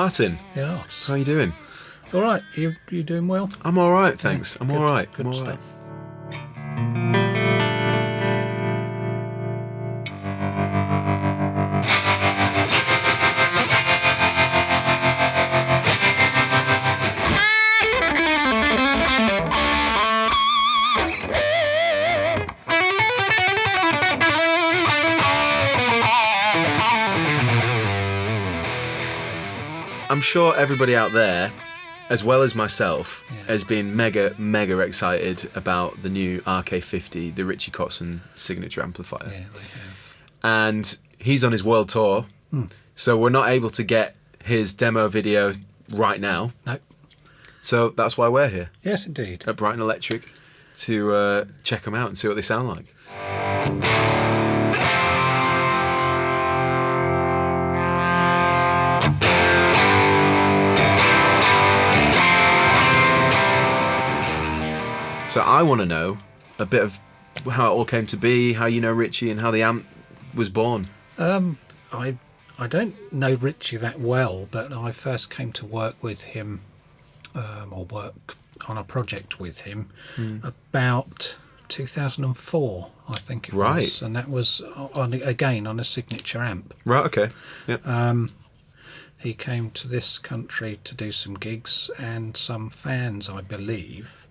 Martin. Yes. How are you doing? All right. You doing well? I'm all right, thanks. I'm good, all right. Good I'm all stuff. right. I'm sure everybody out there, as well as myself, has been mega excited about the new RK50, the Richie Kotzen Signature amplifier. Yeah, they have. And he's on his world tour, so we're not able to get his demo video right now. No. So that's why we're here Yes, indeed. at Brighton Electric to check them out and see what they sound like. So I want to know a bit of how it all came to be, how you know Richie, and how the amp was born. I don't know Richie that well, but I first came to work with him, or work on a project with him, about 2004, I think it was. Right. And that was, on a Signature amp. Right, okay. Yeah. He came to this country to do some gigs, and some fans, I believe,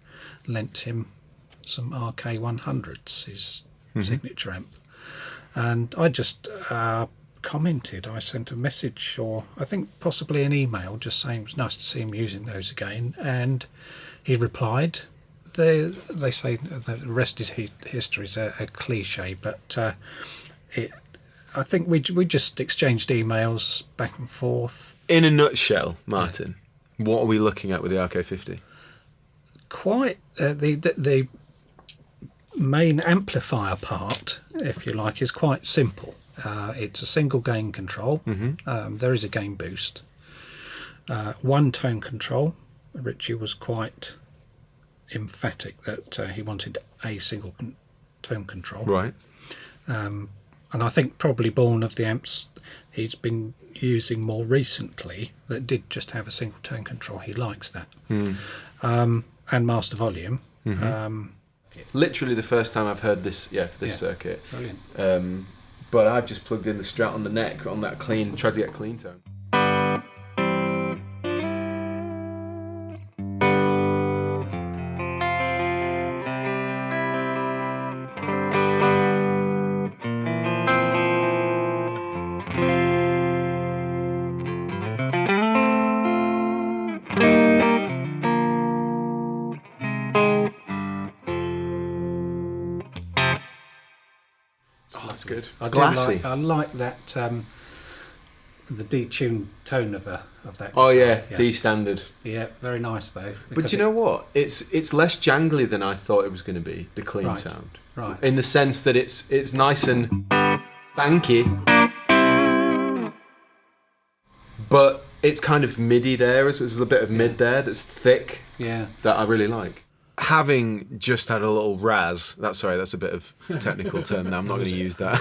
lent him some RK100s, his Signature amp. And I just commented, I sent a message, or I think possibly an email, just saying it was nice to see him using those again. And he replied. They say the rest is history, is a cliche, but I think we just exchanged emails back and forth. In a nutshell, Martin, what are we looking at with the RK50? Quite the main amplifier part, if you like, is quite simple. It's a single gain control. There is a gain boost. One tone control. Richie was quite emphatic that he wanted a single tone control. Right. And I think probably born of the amps he's been using more recently that did just have a single tone control. He likes that. And master volume. Literally the first time I've heard this, for this circuit. Brilliant. But I've just plugged in the Strat on the neck on that clean, tried to get a clean tone. Oh, that's good. It's glassy. I like that. The detuned tone of that. Oh guitar. yeah, D standard. Yeah, very nice though. But do you know what? It's less jangly than I thought it was going to be. The clean sound, right? In the sense that it's nice and spanky, but it's kind of midi there. So there's a bit of mid there that's thick. Yeah, that I really like. Having just had a little razz, that's a bit of a technical term now, I'm not going to use that.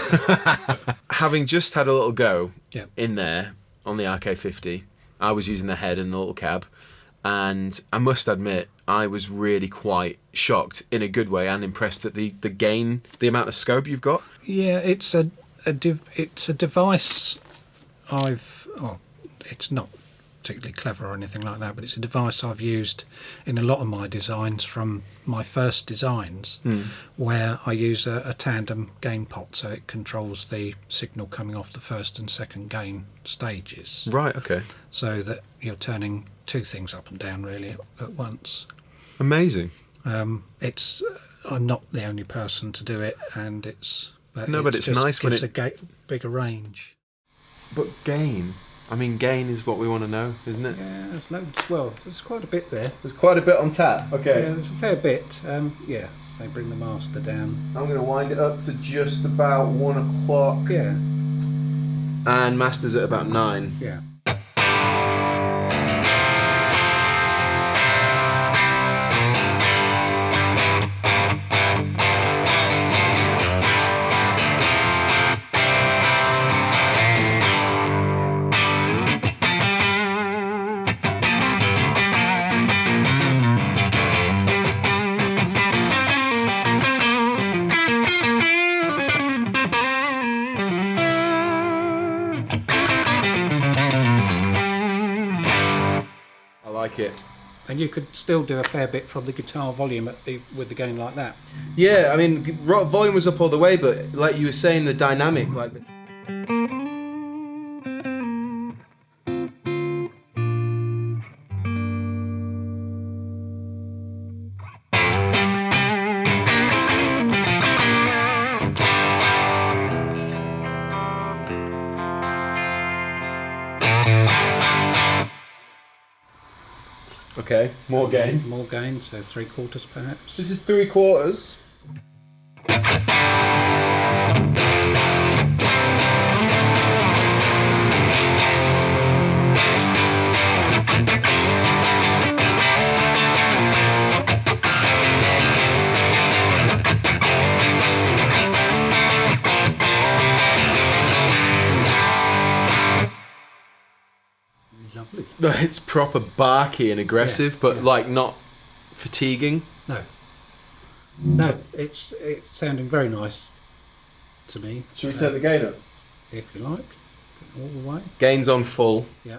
Having just had a little go in there on the RK50, I was using the head and the little cab, and I must admit, I was really quite shocked in a good way and impressed at the gain, the amount of scope you've got. Yeah, it's a device it's not particularly clever or anything like that, but it's a device I've used in a lot of my designs from my first designs, where I use a tandem gain pot, so it controls the signal coming off the first and second gain stages. Right, okay. So that you're turning two things up and down really at once. Amazing. I'm not the only person to do it, and but it's just nice when it gives a bigger range. But gain is what we want to know, isn't it? Yeah, there's loads. Well, there's quite a bit there. There's quite a bit on tap. Okay. Yeah, there's a fair bit. So bring the master down. I'm going to wind it up to just about 1 o'clock. Yeah. And master's at about 9. Yeah. like it. And you could still do a fair bit from the guitar volume with the gain like that. Yeah, I mean, volume was up all the way, but like you were saying, the dynamic, like. Okay, more gain. More gain, so 3/4 perhaps. This is 3/4. Lovely. It's proper barky and aggressive, but like not fatiguing. No, it's sounding very nice to me. Should we turn the gain up? If you like, all the way. Gain's on full. Yeah.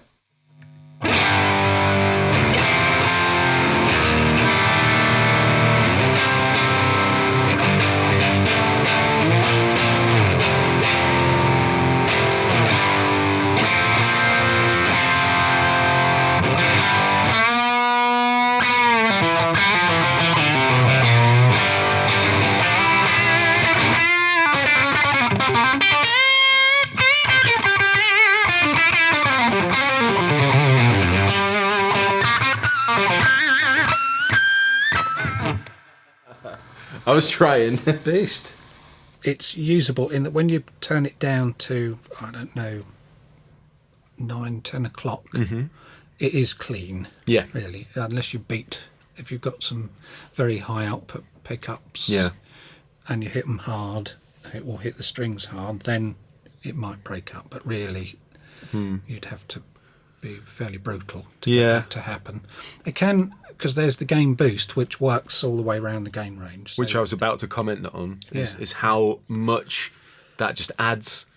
I was trying. Beast. It's usable in that when you turn it down to, I don't know, 9, 10 o'clock, it is clean. Yeah. Really, unless you beat, if you've got some very high output pickups, and you hit them hard, it will hit the strings hard, then it might break up. But really, you'd have to be fairly brutal to get that to happen. It can, because there's the gain boost, which works all the way around the gain range. So, which I was about to comment on, is how much that just adds.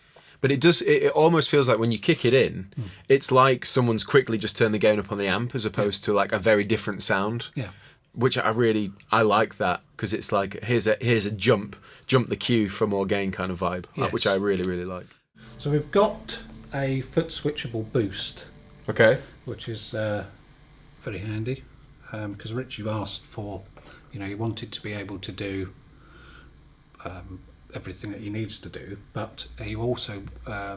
But it does. It almost feels like when you kick it in, it's like someone's quickly just turned the gain up on the amp, as opposed to like a very different sound. Yeah. Which I like that, because it's like here's a jump the cue for more gain kind of vibe, which I really, really like. So we've got a Footswitchable boost. Okay. Which is very handy, because Richie asked for, he wanted to be able to do everything that he needs to do, but he also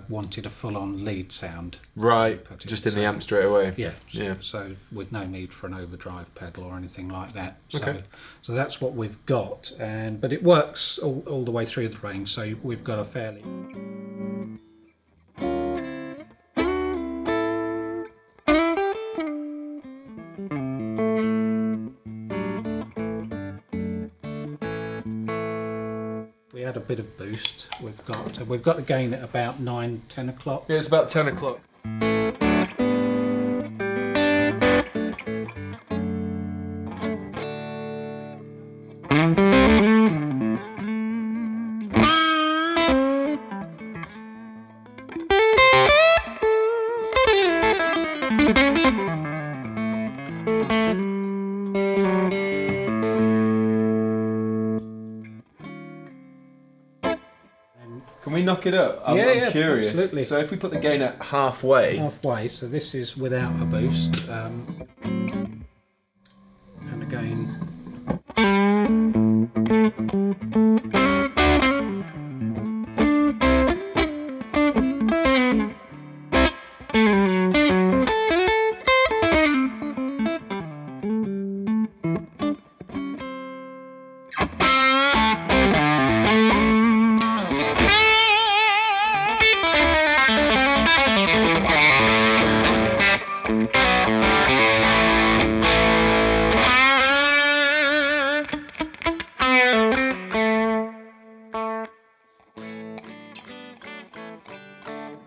wanted a full-on lead sound. Right, just in the amp straight away. Yeah. So with no need for an overdrive pedal or anything like that. So that's what we've got, but it works all the way through the range. So we've got a fairly. A bit of boost. We've got the gain at about 9, 10 o'clock. Yeah, it's about 10 o'clock. Can we knock it up? I'm curious. Absolutely. So if we put the gain at halfway. So this is without a boost. And again.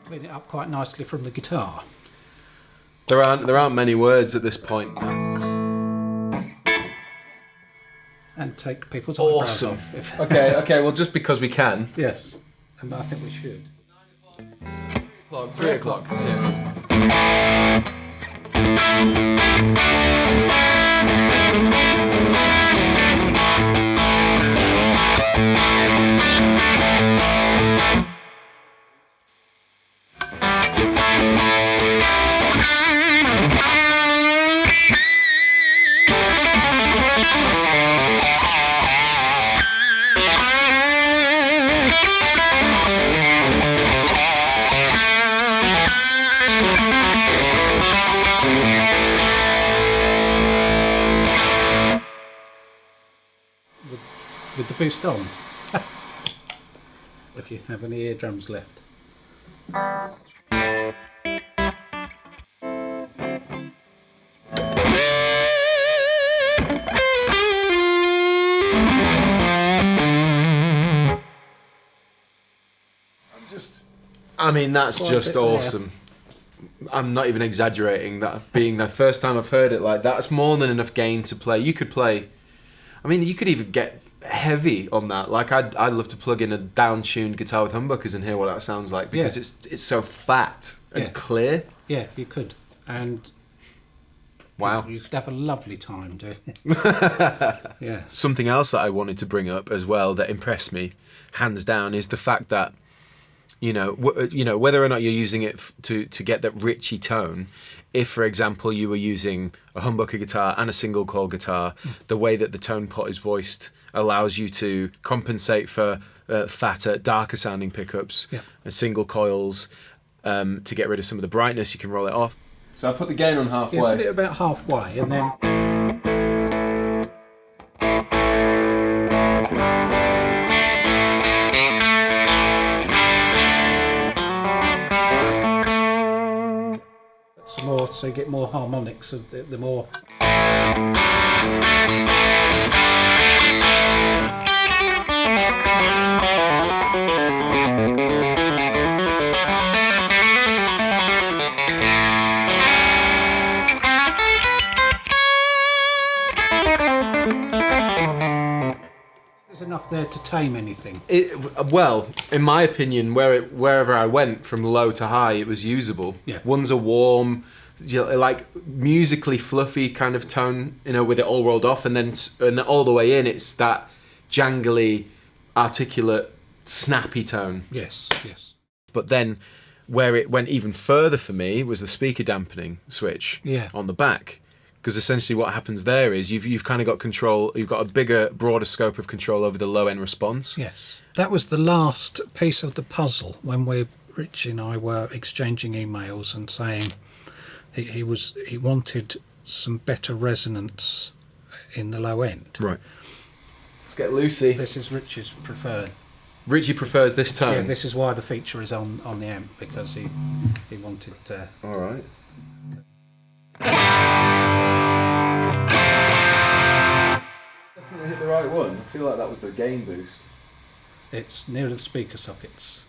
Clean it up quite nicely from the guitar. There aren't many words at this point. And take people's eyebrows Awesome. off. Okay. Well, just because we can. Yes, and I think we should. 3 o'clock. Yeah. With the boost on, if you have any eardrums left. I mean, that's just awesome. I'm not even exaggerating. That being the first time I've heard it, like, that's more than enough gain to play. You could play, I mean, you could even get heavy on that. Like, I'd love to plug in a down-tuned guitar with humbuckers and hear what that sounds like, because it's so fat and clear. Yeah, you could. And wow, you could have a lovely time doing it. Yeah. Something else that I wanted to bring up as well that impressed me, hands down, is the fact that you know, whether or not you're using it to get that Richie tone. If, for example, you were using a humbucker guitar and a single coil guitar, the way that the tone pot is voiced allows you to compensate for fatter, darker sounding pickups and single coils. To get rid of some of the brightness, you can roll it off. So I put the gain on halfway. Yeah, put it about halfway, and then. Some more, so you get more harmonics. So the more. Enough there to tame anything. Well, in my opinion, wherever I went from low to high, it was usable. Yeah. One's a warm, like musically fluffy kind of tone, with it all rolled off, and then all the way in, it's that jangly, articulate, snappy tone. Yes, yes. But then, where it went even further for me was the speaker dampening switch on the back. Because essentially what happens there is you've kind of got control, you've got a bigger, broader scope of control over the low-end response. Yes. That was the last piece of the puzzle when Richie and I were exchanging emails and saying he wanted some better resonance in the low end. Right. Let's get Lucy. This is Richie's preferred. Richie prefers this tone? Yeah, this is why the feature is on the amp, because he wanted... All right. Definitely hit the right one. I feel like that was the gain boost. It's near the speaker sockets.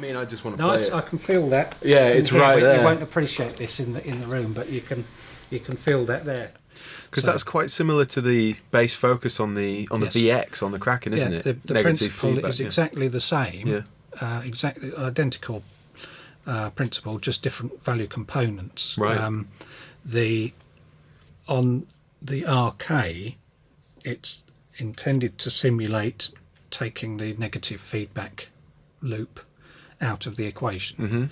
I just want to play it. I can feel that. Yeah, it's right there. You won't appreciate this in the room, but you can feel that there. Because that's quite similar to the bass focus on the VX on the Kraken, isn't it? The principle is exactly the same. Yeah. Exactly identical principle, just different value components. Right. On the RK, it's intended to simulate taking the negative feedback loop out of the equation.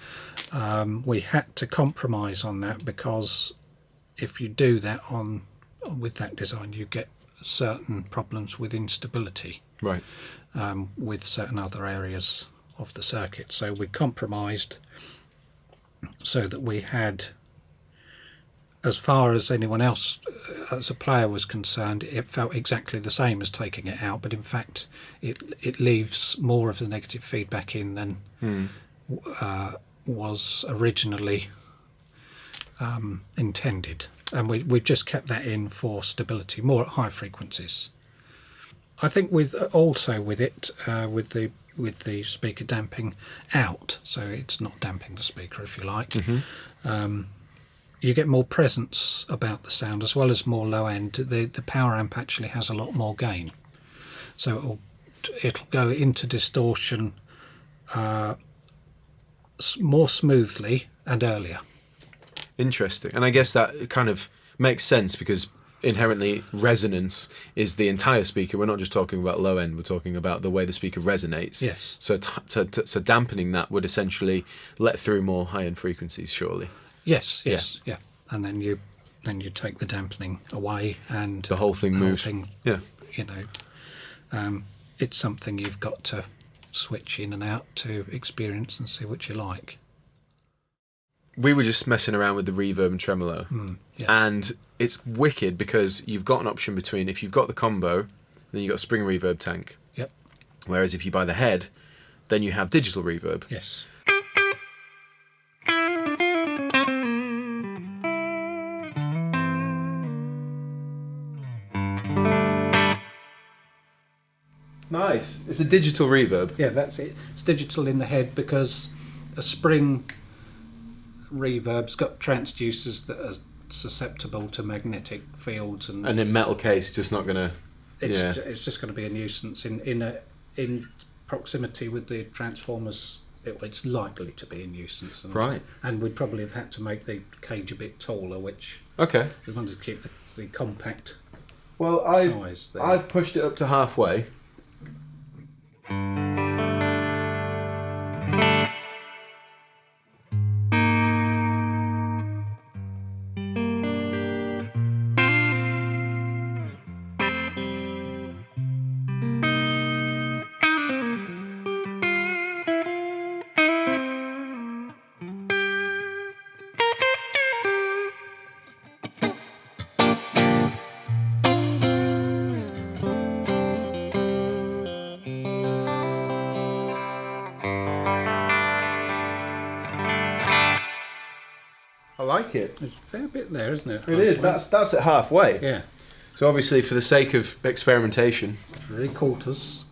We had to compromise on that, because if you do that with that design, you get certain problems with instability, Right. with certain other areas of the circuit. So we compromised so that we had, as far as anyone else as a player was concerned, it felt exactly the same as taking it out, but in fact it leaves more of the negative feedback in than was originally intended, and we've just kept that in for stability, more at high frequencies. I think with the speaker damping out, so it's not damping the speaker, if you like, you get more presence about the sound, as well as more low end. The power amp actually has a lot more gain, so it'll go into distortion more smoothly and earlier. Interesting. And I guess that kind of makes sense, because inherently resonance is the entire speaker. We're not just talking about low end, we're talking about the way the speaker resonates. Yes. So so dampening that would essentially let through more high end frequencies, surely. Yes. Yeah. And then you take the dampening away, and The whole thing moves. Yeah. You know, it's something you've got to switch in and out to experience and see what you like. We were just messing around with the reverb and tremolo, and it's wicked, because you've got an option between, if you've got the combo, then you've got a spring reverb tank. Yep. Whereas if you buy the head, then you have digital reverb. Yes. Nice. It's a digital reverb. Yeah, that's it. It's digital in the head, because a spring reverb's got transducers that are susceptible to magnetic fields, and in metal case, just not gonna. it's just going to be a nuisance in proximity with the transformers. It's likely to be a nuisance, Right. And we'd probably have had to make the cage a bit taller, which Okay. we wanted to keep the compact Well, size there. I've pushed it up to halfway. I like it. There's a fair bit there, isn't it? It is. That's at halfway. Yeah. So obviously, for the sake of experimentation, 3/4.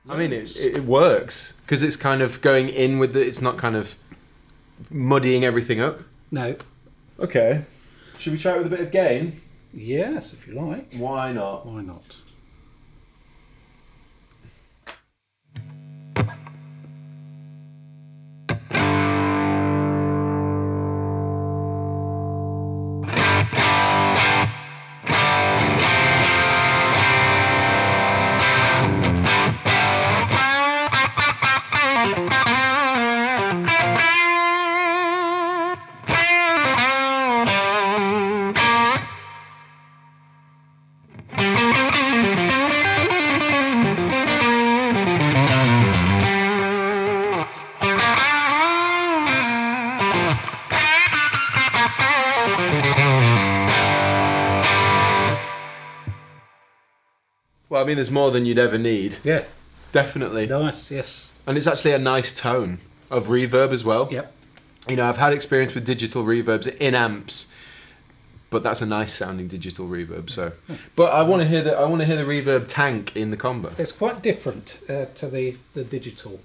I mean, it works, because it's kind of going in with it's not kind of muddying everything up. No. Okay. Should we try it with a bit of gain? Yes, if you like. Why not? Why not? Well, I mean, there's more than you'd ever need. Yeah. Definitely. Nice, yes. And it's actually a nice tone of reverb as well. Yep. You know, I've had experience with digital reverbs in amps, but that's a nice sounding digital reverb. So, but I want to hear the reverb tank in the combo. It's quite different to the digital.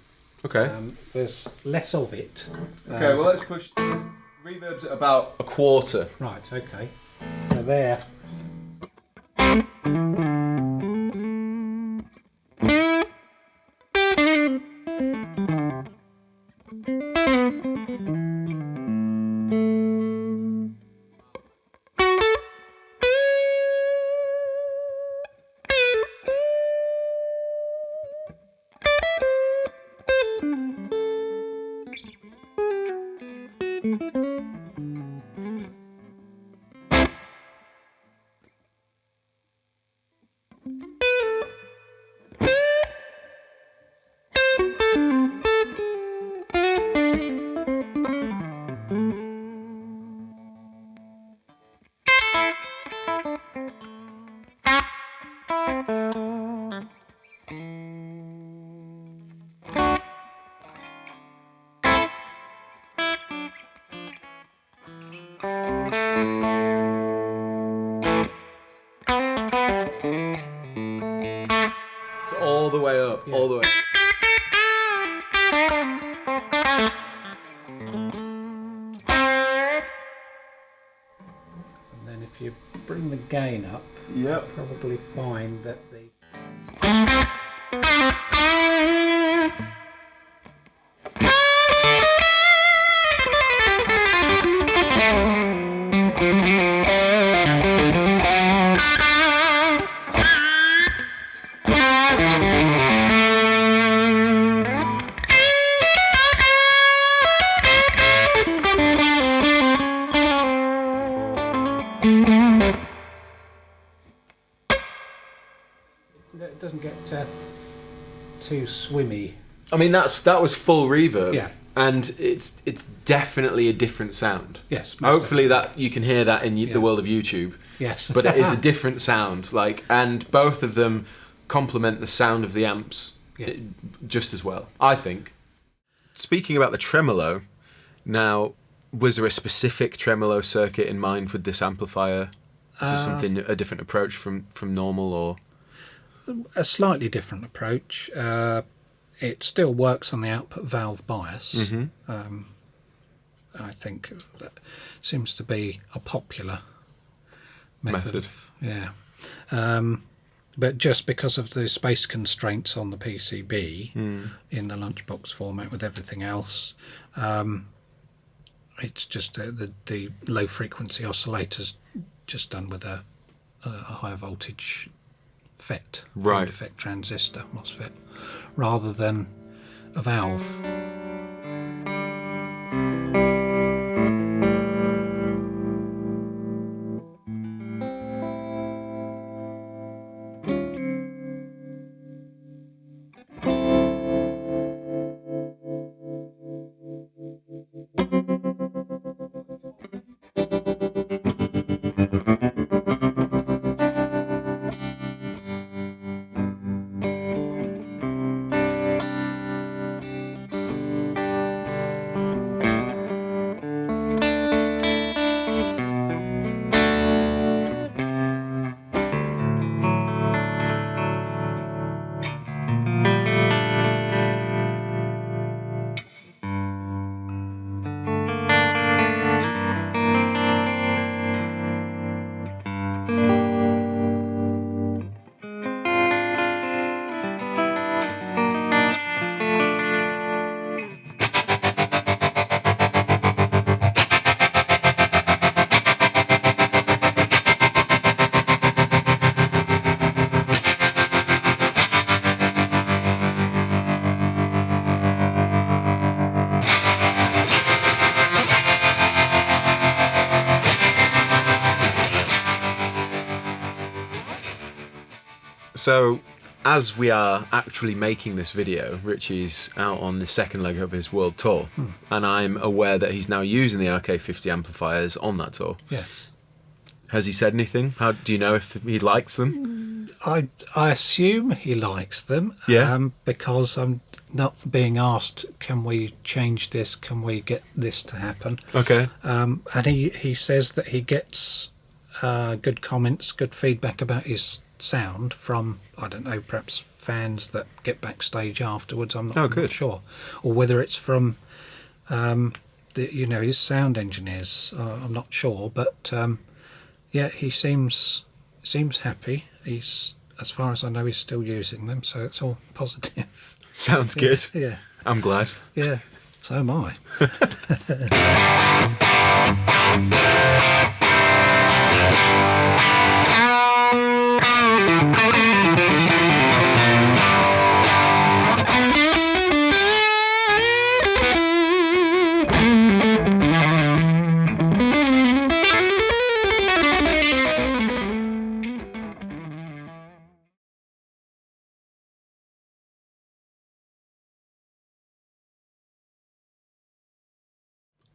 Okay. There's less of it. Okay. Well, let's push. Reverb's at about a quarter. Right. Okay. So there. So all the way up, all the way. And then if you bring the gain up, you'll probably find that the it doesn't get too swimmy. I mean, that was full reverb. Yeah. And it's definitely a different sound. Yes. Hopefully that you can hear that in the world of YouTube. Yes. But it is a different sound, and both of them complement the sound of the amps just as well, I think. Speaking about the tremolo, now, was there a specific tremolo circuit in mind with this amplifier? Is there a different approach from normal, or a slightly different approach? It still works on the output valve bias. I think that seems to be a popular method. But just because of the space constraints on the PCB in the lunchbox format with everything else, it's just the low frequency oscillators just done with a higher voltage FET, field effect transistor, MOSFET, rather than a valve. So, as we are actually making this video, Richie's out on the second leg of his world tour, and I'm aware that he's now using the RK50 amplifiers on that tour. Yes. Has he said anything? How do you know if he likes them? I assume he likes them. Yeah. Because I'm not being asked, can we change this? Can we get this to happen? Okay. And he says that he gets good comments, good feedback about his sound from, I don't know, perhaps fans that get backstage afterwards. I'm not sure, or whether it's from his sound engineers. I'm not sure, but he seems happy. He's, as far as I know, he's still using them, so it's all positive. Sounds good. Yeah, I'm glad. Yeah, so am I.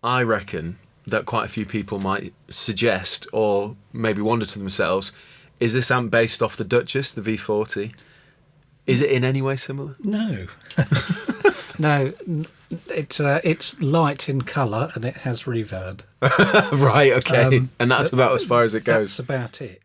I reckon that quite a few people might suggest, or maybe wonder to themselves, is this amp based off the Duchess, the V40? Is it in any way similar? No. No, it's light in colour and it has reverb. Right, okay. And that's about as far as it goes. That's about it.